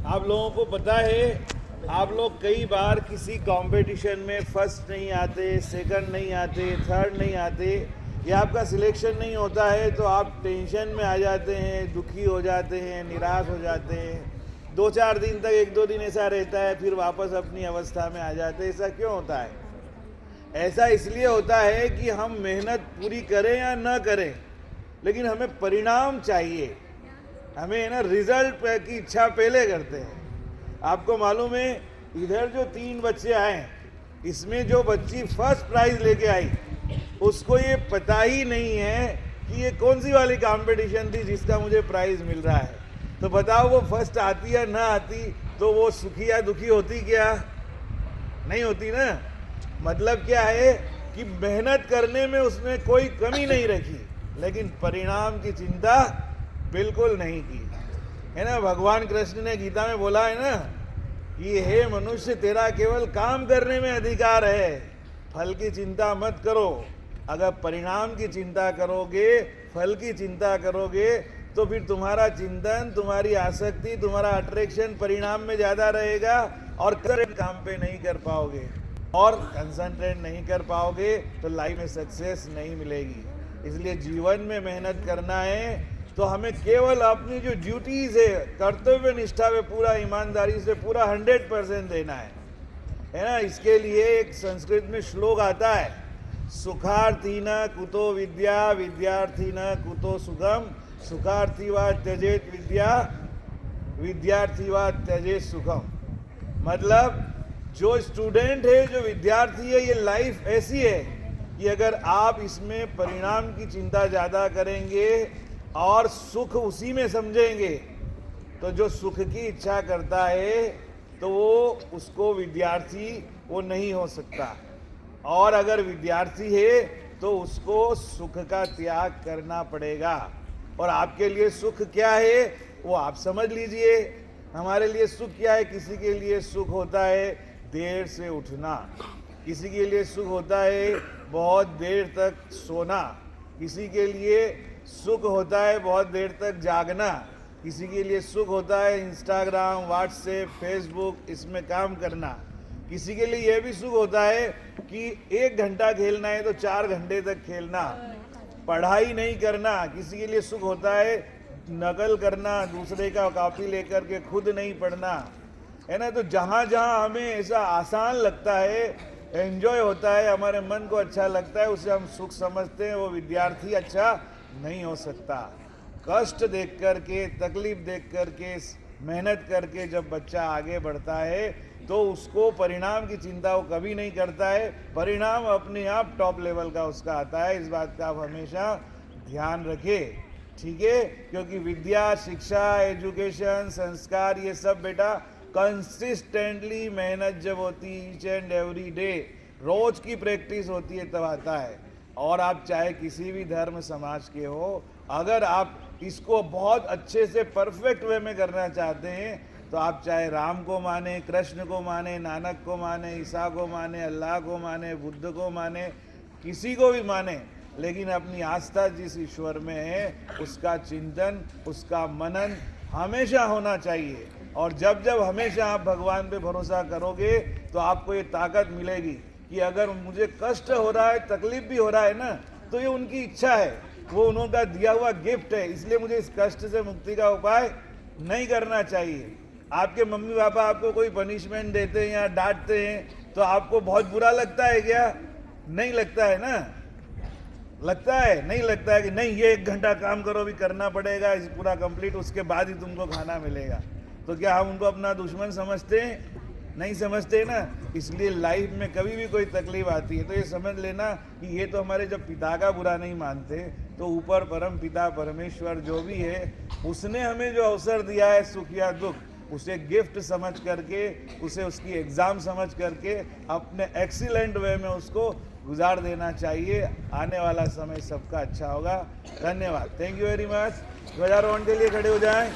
आप लोगों को पता है, आप लोग कई बार किसी कंपटीशन में फर्स्ट नहीं आते, सेकंड नहीं आते, थर्ड नहीं आते, या आपका सिलेक्शन नहीं होता है तो आप टेंशन में आ जाते हैं, दुखी हो जाते हैं, निराश हो जाते हैं। 2-4 दिन तक, 1-2 दिन ऐसा रहता है, फिर वापस अपनी अवस्था में आ जाते हैं। ऐसा क्यों होता है? ऐसा इसलिए होता है कि हम मेहनत पूरी करें या न करें, लेकिन हमें परिणाम चाहिए। हमें ना रिजल्ट की इच्छा पहले करते हैं। आपको मालूम है, इधर जो 3 बच्चे आए, इसमें जो बच्ची फर्स्ट प्राइज लेके आई, उसको ये पता ही नहीं है कि ये कौन सी वाली कंपटीशन थी जिसका मुझे प्राइज मिल रहा है। तो बताओ, वो फर्स्ट आती या ना आती तो वो सुखी या दुखी होती? क्या नहीं होती ना। मतलब क्या है कि मेहनत करने में उसने कोई कमी नहीं रखी, लेकिन परिणाम की चिंता बिल्कुल नहीं की, है ना। भगवान कृष्ण ने गीता में बोला है ना कि हे मनुष्य, तेरा केवल काम करने में अधिकार है, फल की चिंता मत करो। अगर परिणाम की चिंता करोगे, फल की चिंता करोगे, तो फिर तुम्हारा चिंतन, तुम्हारी आसक्ति, तुम्हारा अट्रैक्शन परिणाम में ज़्यादा रहेगा और काम पे नहीं कर पाओगे और कंसंट्रेट नहीं कर पाओगे, तो लाइफ में सक्सेस नहीं मिलेगी। इसलिए जीवन में मेहनत करना है तो हमें केवल अपनी जो ड्यूटीज़ है, कर्तव्य निष्ठा में पूरा ईमानदारी से पूरा 100% देना है ना। इसके लिए एक संस्कृत में श्लोक आता है, सुखार्थी न कुतो विद्या, विद्यार्थी न कुतो सुखम, सुखार्थी व त्यजेत विद्या, विद्यार्थी व त्यजेत सुखम। मतलब जो स्टूडेंट है, जो विद्यार्थी है, ये लाइफ ऐसी है कि अगर आप इसमें परिणाम की चिंता ज़्यादा करेंगे और सुख उसी में समझेंगे, तो जो सुख की इच्छा करता है तो वो उसको विद्यार्थी वो नहीं हो सकता, और अगर विद्यार्थी है तो उसको सुख का त्याग करना पड़ेगा। और आपके लिए सुख क्या है वो आप समझ लीजिए। हमारे लिए सुख क्या है? किसी के लिए सुख होता है देर से उठना, किसी के लिए सुख होता है बहुत देर तक सोना, किसी के लिए सुख होता है बहुत देर तक जागना, किसी के लिए सुख होता है इंस्टाग्राम, व्हाट्सएप, फेसबुक इसमें काम करना, किसी के लिए यह भी सुख होता है कि 1 घंटा खेलना है तो 4 घंटे तक खेलना, पढ़ाई नहीं करना। किसी के लिए सुख होता है नकल करना, दूसरे का कॉपी लेकर के खुद नहीं पढ़ना, है ना। तो जहाँ जहाँ हमें ऐसा आसान लगता है, एंजॉय होता है, हमारे मन को अच्छा लगता है, उसे हम सुख समझते हैं, वो विद्यार्थी अच्छा नहीं हो सकता। कष्ट देख करके, तकलीफ देख करके, मेहनत करके जब बच्चा आगे बढ़ता है तो उसको परिणाम की चिंता वो कभी नहीं करता है। परिणाम अपने आप टॉप लेवल का उसका आता है। इस बात का आप हमेशा ध्यान रखें, ठीक है। क्योंकि विद्या, शिक्षा, एजुकेशन, संस्कार, ये सब बेटा कंसिस्टेंटली मेहनत जब होती, ईच एंड एवरी डे, रोज की प्रैक्टिस होती है, तब आता है। और आप चाहे किसी भी धर्म समाज के हो, अगर आप इसको बहुत अच्छे से परफेक्ट वे में करना चाहते हैं तो आप चाहे राम को माने, कृष्ण को माने, नानक को माने, ईसा को माने, अल्लाह को माने, बुद्ध को माने, किसी को भी माने, लेकिन अपनी आस्था जिस ईश्वर में है उसका चिंतन, उसका मनन हमेशा होना चाहिए। और जब जब हमेशा आप भगवान पे भरोसा करोगे तो आपको ये ताकत मिलेगी कि अगर मुझे कष्ट हो रहा है, तकलीफ भी हो रहा है ना, तो ये उनकी इच्छा है, वो उनका दिया हुआ गिफ्ट है, इसलिए मुझे इस कष्ट से मुक्ति का उपाय नहीं करना चाहिए। आपके मम्मी पापा आपको कोई पनिशमेंट देते हैं या डांटते हैं तो आपको बहुत बुरा लगता है क्या? नहीं लगता है ना। लगता है? नहीं लगता है कि नहीं ये 1 घंटा काम करो, भी करना पड़ेगा इस पूरा कंप्लीट, उसके बाद ही तुमको खाना मिलेगा। तो क्या हम उनको अपना दुश्मन समझते हैं? नहीं समझते ना। इसलिए लाइफ में कभी भी कोई तकलीफ आती है तो ये समझ लेना कि ये तो हमारे जब पिता का बुरा नहीं मानते, तो ऊपर परम पिता परमेश्वर जो भी है उसने हमें जो अवसर दिया है, सुख या दुख, उसे गिफ्ट समझ करके, उसे उसकी एग्ज़ाम समझ करके अपने एक्सीलेंट वे में उसको गुजार देना चाहिए। आने वाला समय सबका अच्छा होगा। धन्यवाद। Thank you very much. ध्वजारोहण के लिए खड़े हो जाएं।